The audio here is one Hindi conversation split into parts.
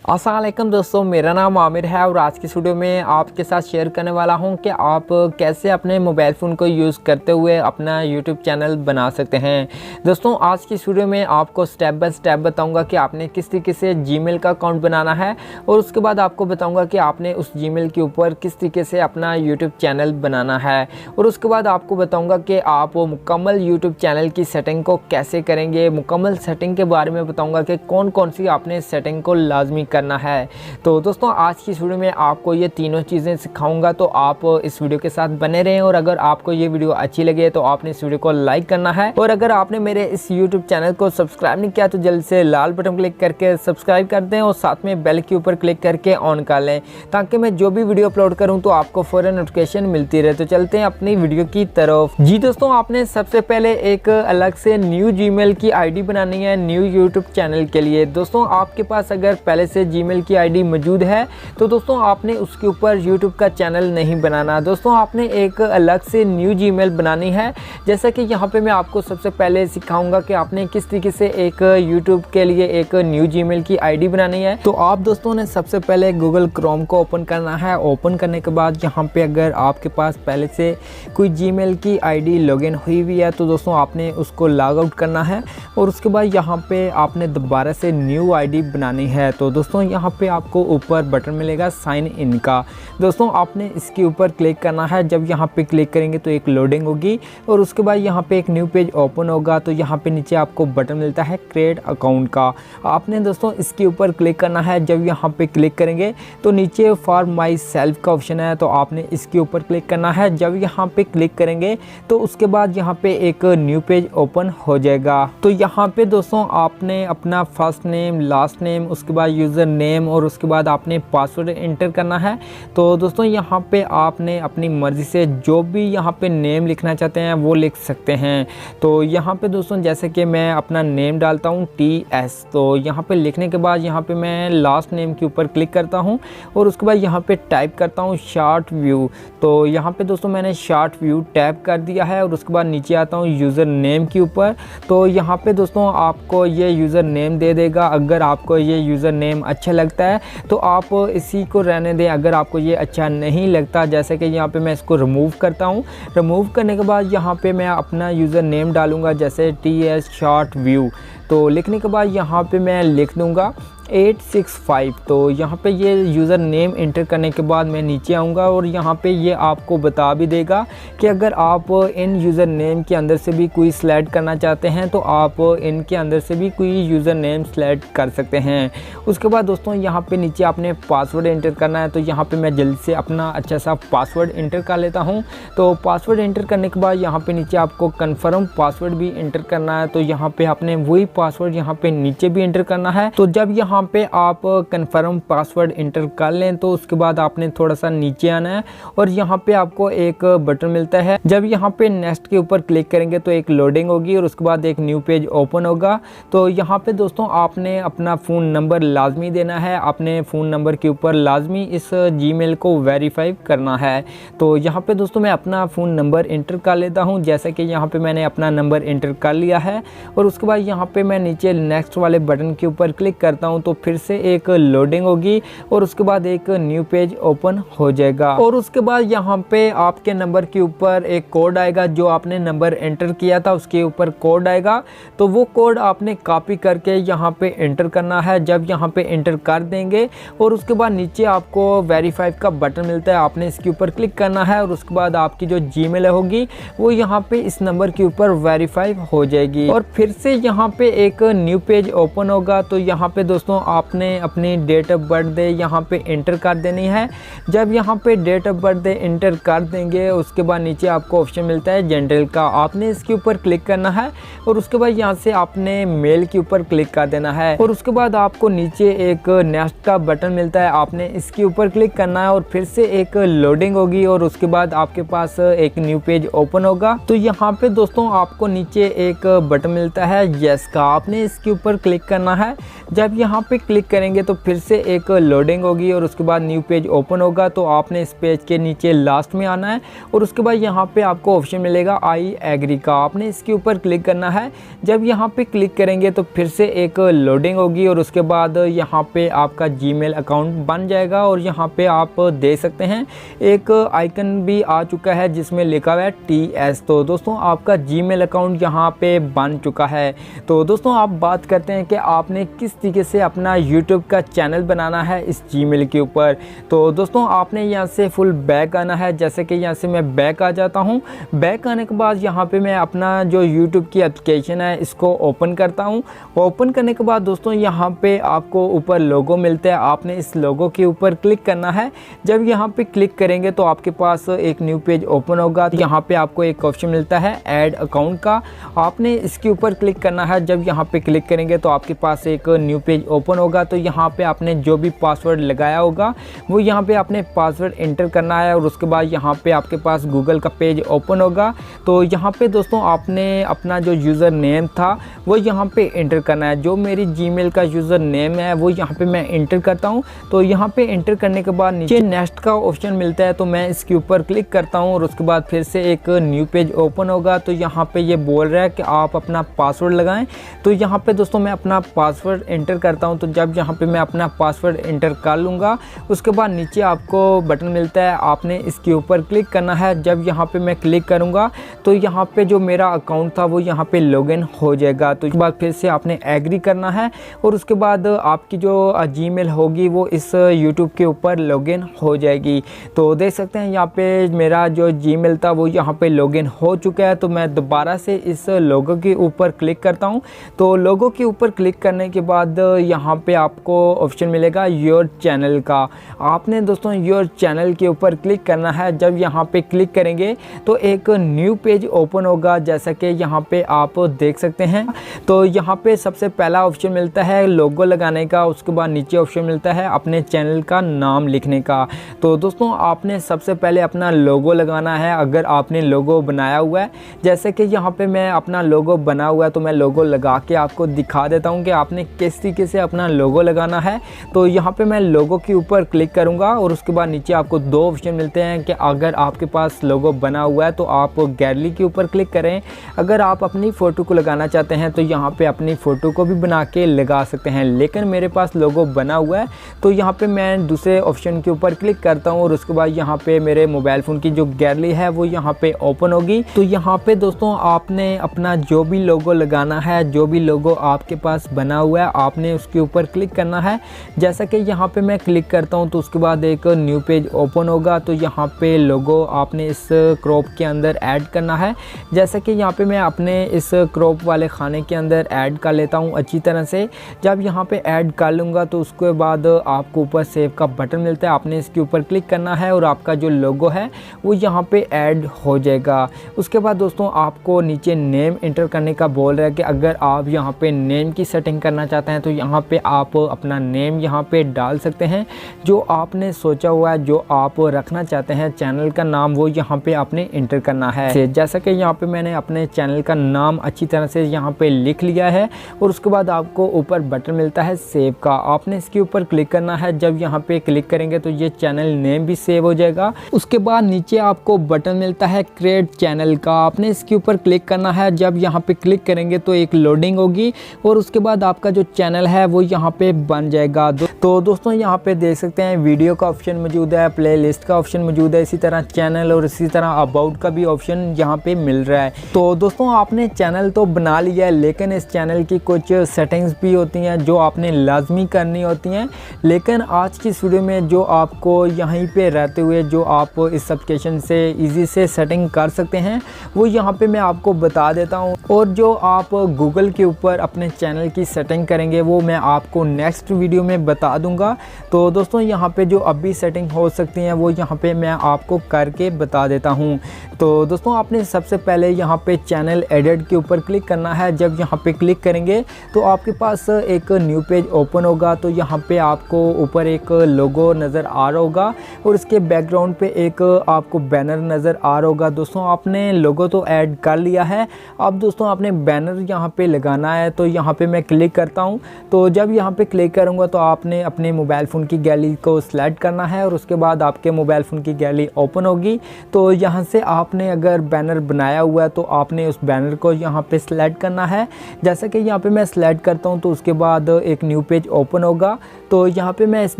अस्सलाम वालेकुम दोस्तों, मेरा नाम आमिर है और आज की वीडियो में आपके साथ शेयर करने वाला हूं कि आप कैसे अपने मोबाइल फ़ोन को यूज़ करते हुए अपना यूट्यूब चैनल बना सकते हैं। दोस्तों आज की वीडियो में आपको स्टेप बाय स्टेप बताऊंगा कि आपने किस तरीके से जीमेल का अकाउंट बनाना है और उसके बाद आपको बताऊँगा कि आपने उस जीमेल के ऊपर किस तरीके से अपना यूट्यूब चैनल बनाना है और उसके बाद आपको बताऊँगा कि आप मुकम्मल यूट्यूब चैनल की सेटिंग को कैसे करेंगे। मुकम्मल सेटिंग के बारे में बताऊँगा कि कौन कौन सी आपने सेटिंग को लाजमी करना है। तो दोस्तों आज की वीडियो में आपको ये तीनों चीज़ें सिखाऊंगा, तो आप इस वीडियो के साथ बने रहें। और अगर आपको ये वीडियो अच्छी लगे तो आपने इस वीडियो को लाइक करना है और अगर आपने मेरे इस यूट्यूब चैनल को सब्सक्राइब नहीं किया तो जल्द से लाल बटन क्लिक करके सब्सक्राइब कर दें और साथ में बेल के ऊपर क्लिक करके ऑन कर लें ताकि मैं जो भी वीडियो अपलोड करूँ तो आपको फ़ौरन नोटिफिकेशन मिलती रहे। तो चलते हैं अपनी वीडियो की तरफ। जी दोस्तों, आपने सबसे पहले एक अलग से न्यू जीमेल की आईडी बनानी है न्यू यूट्यूब चैनल के लिए। दोस्तों आपके पास अगर पहले से जीमेल की आईडी मौजूद है तो दोस्तों आपने उसके ऊपर यूट्यूब का चैनल नहीं बनाना। दोस्तों आपने एक अलग से न्यू जीमेल बनानी है। जैसा कि यहाँ पे मैं आपको सबसे पहले सिखाऊंगा कि आपने किस तरीके से एक यूट्यूब के लिए एक न्यू जीमेल की आईडी बनानी है। तो आप दोस्तों ने सबसे पहले गूगल क्रोम को ओपन करना है। ओपन करने के बाद यहाँ पे अगर आपके पास पहले से कोई जीमेल की आईडी लॉगिन हुई हुई है तो दोस्तों आपने उसको लॉग आउट करना है और उसके बाद यहाँ पे आपने दोबारा से न्यू आईडी बनानी है। तो दोस्तों यहाँ पे आपको ऊपर बटन मिलेगा साइन इन का। दोस्तों आपने इसके ऊपर क्लिक करना है। जब यहाँ पे क्लिक करेंगे तो एक लोडिंग होगी और उसके बाद यहाँ पे एक न्यू पेज ओपन होगा। तो यहाँ पे नीचे आपको बटन मिलता है क्रिएट अकाउंट का। आपने दोस्तों इसके ऊपर क्लिक करना है। जब यहाँ पे क्लिक करेंगे तो नीचे फॉर माई सेल्फ का ऑप्शन है, तो आपने इसके ऊपर क्लिक करना है। जब यहाँ पे क्लिक करेंगे तो उसके बाद यहाँ पे एक न्यू पेज ओपन हो जाएगा। तो यहाँ पे दोस्तों आपने अपना फर्स्ट नेम, लास्ट नेम, उसके बाद यूज़र नेम और उसके बाद आपने पासवर्ड एंटर करना है। तो दोस्तों यहाँ पे आपने अपनी मर्ज़ी से जो भी यहाँ पे नेम लिखना चाहते हैं वो लिख सकते हैं। तो यहाँ पे दोस्तों जैसे कि मैं अपना नेम डालता हूँ TS। तो यहाँ पे लिखने के बाद यहाँ पे मैं लास्ट नेम के ऊपर क्लिक करता हूँ और उसके बाद यहाँ पे टाइप करता हूँ शॉर्ट व्यू। तो यहाँ पे दोस्तों मैंने शॉर्ट व्यू टाइप कर दिया है और उसके बाद नीचे आता हूँ यूज़र नेम के ऊपर। तो यहाँ पे दोस्तों आपको ये यूज़र नेम दे देगा। अगर आपको ये यूज़र नेम अच्छा लगता है तो आप इसी को रहने दें। अगर आपको ये अच्छा नहीं लगता, जैसे कि यहाँ पे मैं इसको रिमूव करता हूँ। रिमूव करने के बाद यहाँ पे मैं अपना यूज़र नेम डालूँगा जैसे TS शॉर्ट व्यू। तो लिखने के बाद यहाँ पे मैं लिख दूँगा 865। तो यहाँ पे ये यूज़र नेम इंटर करने के बाद मैं नीचे आऊँगा और यहाँ पे ये आपको बता भी देगा कि अगर आप इन यूज़र नेम के अंदर से भी कोई सेलेक्ट करना चाहते हैं तो आप इनके अंदर से भी कोई यूज़र नेम सेलेक्ट कर सकते हैं। उसके बाद दोस्तों यहाँ पे नीचे आपने पासवर्ड इंटर करना है। तो यहाँ पे मैं जल्दी से अपना अच्छा सा पासवर्ड इंटर कर लेता हूँ। तो पासवर्ड इंटर करने के बाद यहाँ पे नीचे आपको कन्फर्म पासवर्ड भी इंटर करना है। तो यहाँ पे आपने वही पासवर्ड यहाँ पे नीचे भी इंटर करना है। तो जब यहाँ पे आप कंफर्म पासवर्ड इंटर कर लें तो उसके बाद आपने थोड़ा सा नीचे आना है और यहाँ पे आपको एक बटन मिलता है। जब यहाँ पे नेक्स्ट के ऊपर क्लिक करेंगे तो एक लोडिंग होगी और उसके बाद एक न्यू पेज ओपन होगा। तो यहाँ पे दोस्तों आपने अपना फ़ोन नंबर लाजमी देना है। अपने फ़ोन नंबर के ऊपर लाजमी इस जीमेल को वेरीफाई करना है। तो यहाँ पे दोस्तों मैं अपना फ़ोन नंबर इंटर कर लेता हूँ। जैसा कि यहाँ पे मैंने अपना नंबर इंटर कर लिया है और उसके बाद यहाँ पे मैं नीचे नेक्स्ट वाले बटन के ऊपर क्लिक करता हूँ तो फिर से एक लोडिंग होगी और उसके बाद एक न्यू पेज ओपन हो जाएगा और उसके बाद यहाँ पे आपके नंबर के ऊपर एक कोड आएगा। जो आपने नंबर एंटर किया था उसके ऊपर कोड आएगा। तो वो कोड आपने कॉपी करके यहाँ पे एंटर करना है। जब यहाँ पे एंटर कर देंगे और उसके बाद नीचे आपको वेरीफाई का बटन मिलता है, आपने इसके ऊपर क्लिक करना है और उसके बाद आपकी जो जीमेल होगी वो यहाँ पे इस नंबर के ऊपर वेरीफाई हो जाएगी और फिर से यहाँ पे एक न्यू पेज ओपन होगा। तो यहाँ पे दोस्तों आपने अपनी डेट ऑफ बर्थडे यहाँ पे इंटर कर देनी है। जब यहाँ पे डेट ऑफ बर्थडे इंटर कर देंगे उसके बाद नीचे आपको ऑप्शन मिलता है जनरल का, आपने इसके ऊपर क्लिक करना है और उसके बाद यहाँ से आपने मेल के ऊपर क्लिक कर देना है और उसके बाद आपको नीचे एक नेक्स्ट का बटन मिलता है, आपने इसके ऊपर क्लिक करना है और फिर से एक लोडिंग होगी और उसके बाद आपके पास एक न्यू पेज ओपन होगा। तो यहाँ पे दोस्तों आपको नीचे एक बटन मिलता है यस का, आपने इसके ऊपर क्लिक करना है। जब यहाँ पे क्लिक करेंगे तो फिर से एक लोडिंग होगी और उसके बाद न्यू पेज ओपन होगा। तो आपने इस पेज के नीचे लास्ट में आना है और उसके बाद यहाँ पे आपको ऑप्शन मिलेगा आई एग्री का, आपने इसके ऊपर क्लिक करना है। जब यहाँ पे क्लिक करेंगे तो फिर से एक लोडिंग होगी और उसके बाद यहाँ पे आपका जीमेल अकाउंट बन जाएगा और यहाँ पे आप दे सकते हैं एक आइकन भी आ चुका है जिसमें लिखा हुआ है TS। तो दोस्तों आपका जीमेल अकाउंट यहाँ पे बन चुका है। तो दोस्तों आप बात करते हैं कि आपने किस तरीके से अपना यूट्यूब का चैनल बनाना है इस जीमेल के ऊपर। तो दोस्तों आपने यहाँ से फुल बैक आना है, जैसे कि यहाँ से मैं बैक आ जाता हूँ। बैक आने के बाद यहाँ पे मैं अपना जो यूट्यूब की एप्लीकेशन है इसको ओपन करता हूँ। ओपन करने के बाद दोस्तों यहाँ पे आपको ऊपर लोगो मिलता है, आपने इस लोगो के ऊपर क्लिक करना है। जब यहाँ पे क्लिक करेंगे तो आपके पास एक न्यू पेज ओपन होगा। तो यहाँ पे आपको एक ऑप्शन मिलता है ऐड अकाउंट का, आपने इसके ऊपर क्लिक करना है। जब यहाँ पे क्लिक करेंगे तो आपके पास एक न्यू पेज ओपन होगा। तो यहाँ पे आपने जो भी पासवर्ड लगाया होगा वो यहाँ पे आपने पासवर्ड एंटर करना है और उसके बाद यहाँ पे आपके पास गूगल का पेज ओपन होगा। तो यहाँ पे दोस्तों आपने अपना जो यूज़र नेम था वो यहाँ पे एंटर करना है। जो मेरी जीमेल का यूज़र नेम है वो यहाँ पे मैं एंटर करता हूँ। तो यहाँ पे एंटर करने के बाद नीचे नेक्स्ट का ऑप्शन मिलता है, तो मैं इसके ऊपर क्लिक करता हूँ और उसके बाद फिर से एक न्यू पेज ओपन होगा। तो यहाँ पे ये बोल रहा है कि आप अपना पासवर्ड लगाएं। तो यहाँ पे दोस्तों मैं अपना पासवर्ड एंटर करता हूँ। तो जब यहाँ पे मैं अपना पासवर्ड एंटर कर लूँगा उसके बाद नीचे आपको बटन मिलता है, आपने इसके ऊपर क्लिक करना है। जब यहाँ पे मैं क्लिक करूँगा तो यहाँ पे जो मेरा अकाउंट था वो यहाँ पे लॉगिन हो जाएगा। तो उसके बाद फिर से आपने एग्री करना है और उसके बाद आपकी जो जीमेल होगी वो इस यूट्यूब के ऊपर लॉगिन हो जाएगी। तो देख सकते हैं यहाँ पे मेरा जो जीमेल था वो यहाँ पे लॉगिन हो चुका है। तो मैं दोबारा से इस लोगो के ऊपर क्लिक करता हूँ। तो लोगो के ऊपर क्लिक करने के बाद यहाँ पे आपको ऑप्शन मिलेगा योर चैनल का, आपने दोस्तों योर चैनल के ऊपर क्लिक करना है। जब यहाँ पे क्लिक करेंगे तो एक न्यू पेज ओपन होगा, जैसा कि यहाँ पे आप देख सकते हैं। तो यहाँ पे सबसे पहला ऑप्शन मिलता है लोगो लगाने का, उसके बाद नीचे ऑप्शन मिलता है अपने चैनल का नाम लिखने का। तो दोस्तों आपने सबसे पहले अपना लोगो लगाना है अगर आपने लोगो बनाया हुआ है। जैसे कि यहाँ पे मैं अपना लोगो बना हुआ है तो मैं लोगो लगा के आपको दिखा देता हूँ कि आपने किस तरीके से अपना लोगो लगाना है। तो यहाँ पे मैं लोगो के ऊपर क्लिक करूँगा और उसके बाद नीचे आपको दो ऑप्शन मिलते हैं कि अगर आपके पास लोगो बना हुआ है तो आप गैलरी के ऊपर क्लिक करें। अगर आप अपनी फ़ोटो को लगाना चाहते हैं तो यहाँ पे अपनी फ़ोटो को भी बना के लगा सकते हैं, लेकिन मेरे पास लोगो बना हुआ है तो यहाँ पे मैं दूसरे ऑप्शन के ऊपर क्लिक करता हूँ और उसके बाद यहाँ पे मेरे मोबाइल फ़ोन की जो गैलरी है वो यहाँ पे ओपन होगी। तो यहाँ पे दोस्तों आपने अपना जो भी लोगो लगाना है, जो भी लोगो आपके पास बना हुआ है, आपने उसके ऊपर क्लिक करना है। जैसा कि यहाँ पे मैं क्लिक करता हूँ तो उसके बाद एक न्यू पेज ओपन होगा। तो यहाँ पे लोगो आपने इस क्रॉप के अंदर ऐड करना है। जैसा कि यहाँ पे मैं अपने इस क्रॉप वाले खाने के अंदर ऐड कर लेता हूँ अच्छी तरह से। जब यहाँ पे ऐड कर लूँगा तो उसके बाद आपको ऊपर सेव का बटन मिलता है, आपने इसके ऊपर क्लिक करना है और आपका जो लोगो है वो यहाँ पे ऐड हो जाएगा। उसके बाद दोस्तों आपको नीचे नेम इंटर करने का बोल रहा है कि अगर आप यहाँ पे नेम की सेटिंग करना चाहते हैं तो यहाँ पे आप अपना नेम यहाँ पे डाल सकते हैं जो आपने सोचा हुआ है, जो आप रखना चाहते हैं चैनल का नाम वो यहाँ पे आपने इंटर करना है। जैसा कि यहाँ पे मैंने अपने चैनल का नाम अच्छी तरह से यहाँ पे लिख लिया है और उसके बाद आपको ऊपर बटन मिलता है सेव का, आपने इसके ऊपर क्लिक करना है। जब यहाँ पे क्लिक करेंगे तो ये चैनल नेम भी सेव हो जाएगा। उसके बाद नीचे आपको बटन मिलता है क्रिएट चैनल का, आपने इसके ऊपर क्लिक करना है। जब यहाँ पे क्लिक करेंगे तो एक लोडिंग होगी और उसके बाद आपका जो चैनल है वो यहाँ पे बन जाएगा। तो दोस्तों यहाँ पे देख सकते हैं वीडियो का ऑप्शन मौजूद है, प्लेलिस्ट का ऑप्शन मौजूद है, इसी तरह चैनल और इसी तरह अबाउट का भी ऑप्शन यहाँ पे मिल रहा है। तो दोस्तों आपने चैनल तो बना लिया है, लेकिन इस चैनल की कुछ सेटिंग्स भी होती हैं जो आपने लाजमी करनी होती हैं। लेकिन आज की वीडियो में जो आपको यहीं पे रहते हुए जो आप इस एप्लीकेशन से इजी से सेटिंग कर सकते हैं वो यहाँ पे मैं आपको बता देता हूँ। और जो आप गूगल के ऊपर अपने चैनल की सेटिंग करेंगे वो मैं आपको नेक्स्ट वीडियो में बता दूंगा। तो दोस्तों यहाँ पे जो अभी सेटिंग हो सकती हैं वो यहाँ पे मैं आपको करके बता देता हूँ। तो दोस्तों आपने सबसे पहले यहाँ पे चैनल एडिट के ऊपर क्लिक करना है। जब यहाँ पे क्लिक करेंगे तो आपके पास एक न्यू पेज ओपन होगा। तो यहाँ पे आपको ऊपर एक लोगो नज़र आ रहा होगा और इसके बैकग्राउंड पे एक आपको बैनर नज़र आ रहा होगा। दोस्तों आपने लोगो तो ऐड कर लिया है, अब दोस्तों आपने बैनर यहाँ पे लगाना है। तो यहाँ पे मैं क्लिक करता हूँ। तो जब यहाँ पे क्लिक करूँगा तो आपने अपने मोबाइल फ़ोन की गैलरी को सिलेक्ट करना है और उसके बाद आपके मोबाइल फ़ोन की गैलरी ओपन होगी। तो यहाँ से आपने अगर बैनर बनाया हुआ है तो आपने उस बैनर को यहाँ पे सिलेक्ट करना है। जैसा कि यहाँ पे मैं सिलेक्ट करता हूँ तो उसके बाद एक न्यू पेज ओपन होगा। तो यहाँ पे मैं इस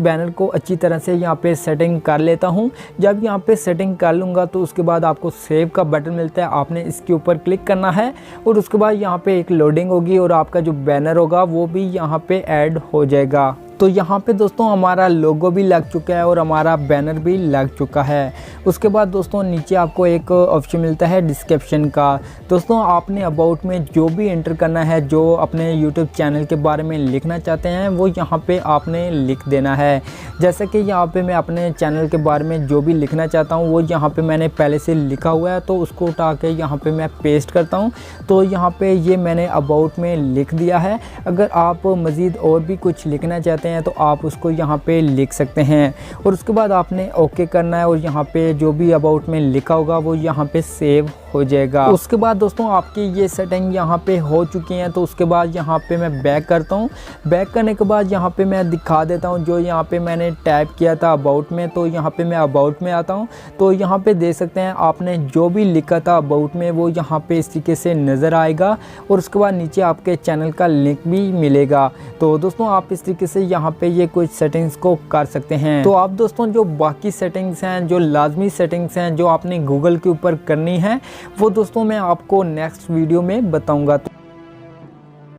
बैनर को अच्छी तरह से यहाँ पे सेटिंग कर लेता हूँ। जब यहाँ पे सेटिंग कर लूँगा तो उसके बाद आपको सेव का बटन मिलता है, आपने इसके ऊपर क्लिक करना है और उसके बाद यहाँ पे एक लोडिंग होगी और आपका जो बैनर होगा वो भी यहाँ पे ऐड हो जाएगा। तो यहाँ पे दोस्तों हमारा लोगो भी लग चुका है और हमारा बैनर भी लग चुका है। उसके बाद दोस्तों नीचे आपको एक ऑप्शन मिलता है डिस्क्रिप्शन का। दोस्तों आपने अबाउट में जो भी एंटर करना है, जो अपने यूट्यूब चैनल के बारे में लिखना चाहते हैं वो यहाँ पे आपने लिख देना है। जैसे कि यहाँ पे मैं अपने चैनल के बारे में जो भी लिखना चाहता हूँ वो यहाँ पे मैंने पहले से लिखा हुआ है, तो उसको उठा के यहाँ पे मैं पेस्ट करता हूँ। तो यहाँ पे ये मैंने अबाउट में लिख दिया है। अगर आप मज़ीद और भी कुछ लिखना चाहते हैं तो आप उसको यहाँ पे लिख सकते हैं और उसके बाद आपने ओके करना है और यहाँ पे जो भी अबाउट में लिखा होगा वो यहाँ पे सेव हो जाएगा। उसके बाद दोस्तों आपकी ये सेटिंग यहाँ पे हो चुकी हैं। तो उसके बाद यहाँ पे मैं बैक करता हूँ। बैक करने के बाद यहाँ पे मैं दिखा देता हूँ जो यहाँ पे मैंने टाइप किया था अबाउट में। तो यहाँ पे मैं अबाउट में आता हूँ तो यहाँ पे देख सकते हैं आपने जो भी लिखा था अबाउट में वो यहाँ पे इस तरीके से नज़र आएगा और उसके बाद नीचे आपके चैनल का लिंक भी मिलेगा। तो दोस्तों आप इस तरीके से यहाँ पे ये कुछ सेटिंग्स को कर सकते हैं। तो आप दोस्तों जो बाकी सेटिंग्स हैं, जो लाजमी सेटिंग्स हैं जो आपने गूगल के ऊपर करनी है वो दोस्तों मैं आपको नेक्स्ट वीडियो में बताऊंगा।